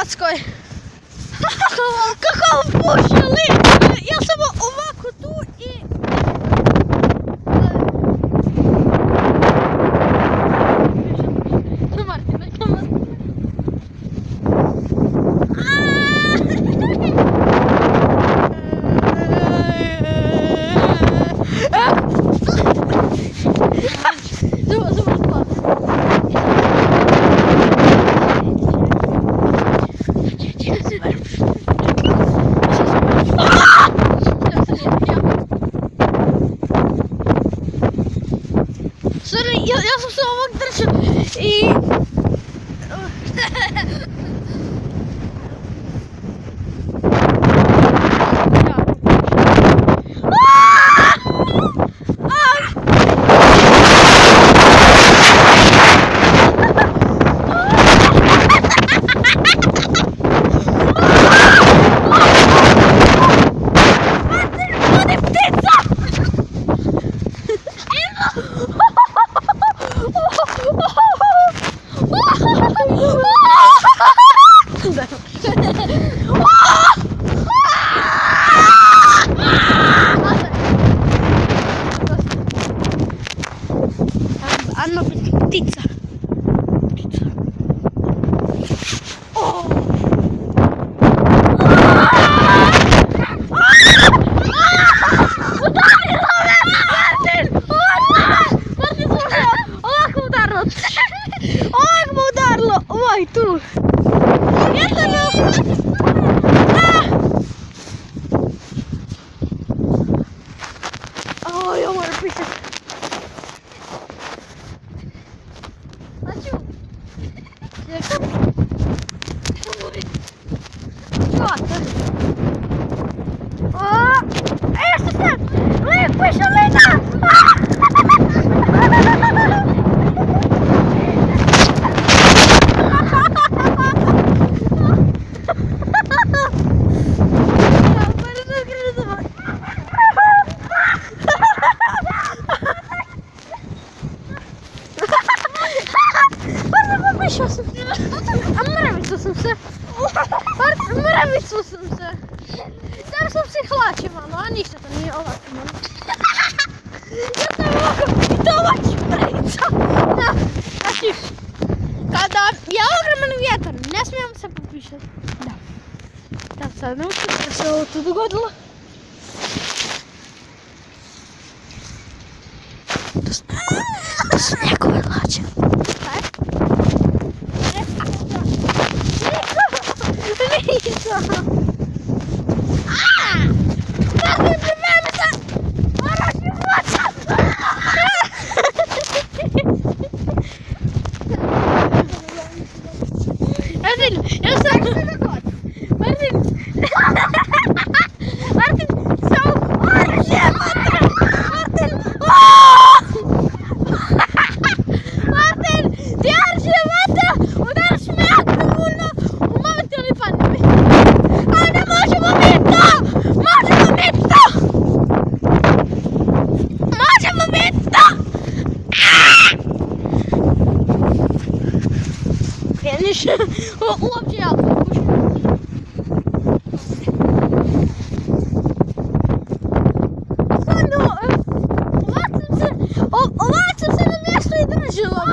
Hrvatskoj. Kako pušili! Ja sam ovako tu i... Sorry, ja sam se ovog držao i... Anna ptica. Ovak mu udarilo, ovaj tu. Oj, ja moram pisati. Znači, čuvate. Što se? Piše Lina! Mrvicu sam se. Sam sam se hlače malo, a ništa to nije ovako malo. Ja sam ovako domaći mrvica. Da, znači, kada je ogroman vjetar, ne smijem se popišati. Da. Da, sad ne učinu da se ovo tu dogodilo. To su njegove hlače. Nisam. Martin, pripremi se! Moraš mi hlača! Martin, ja sam... Martin! Martin, samo... Moraš je, Martin! Martin! Martin, ti arši vata! Udaraš me jako puno! U momentu li padne mi! Ajde, možemo mi to! Možemo mi to! Možemo mi to! Vidiš? Uopće jako pušim. Ovak sam se na mjestu i držila.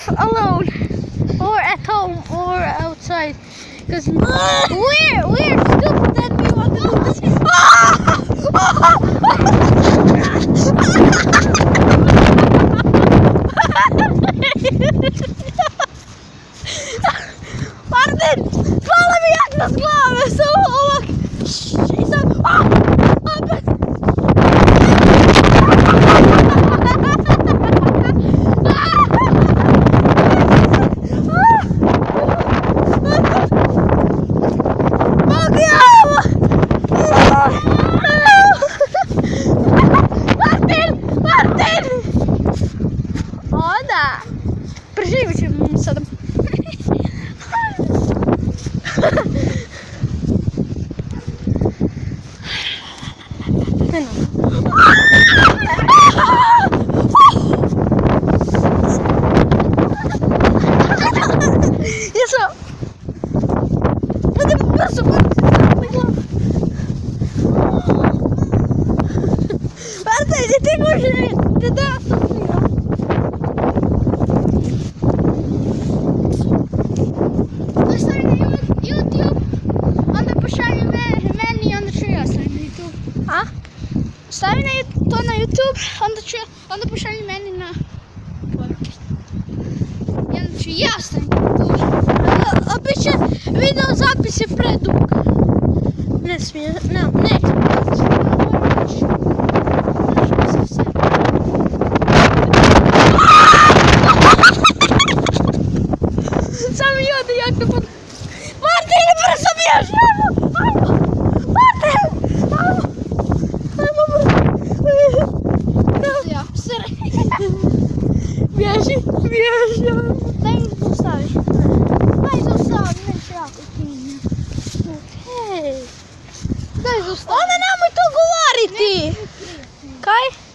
laugh alone, or at home, or outside, because we're stupid and we want to do this. Martin, hvala mi jak nas glave, samo ovak. I sad, opet. Martin! O da! Preživit ćemo sada. Jesu! Budem brzo, Martin, ti možeš da stavi na YouTube, onda pošalji meni i onda ću ja staviti na YouTube. A? Stavi to na YouTube, onda pošalji meni na podcast. I onda ću ja staviti na YouTube. A bit će video zapis je predug. Ne smije, neće. Samo jode jak na pod... Martin, brzo bježi! Ajmo! Martin! Ajmo brzo! Ja, sere! Bježi! Daj mi zaustavi. Daj zaustavi, neće jako kinja. Okej. Daj zaustavi. Ona nemoj to govoriti! Kaj?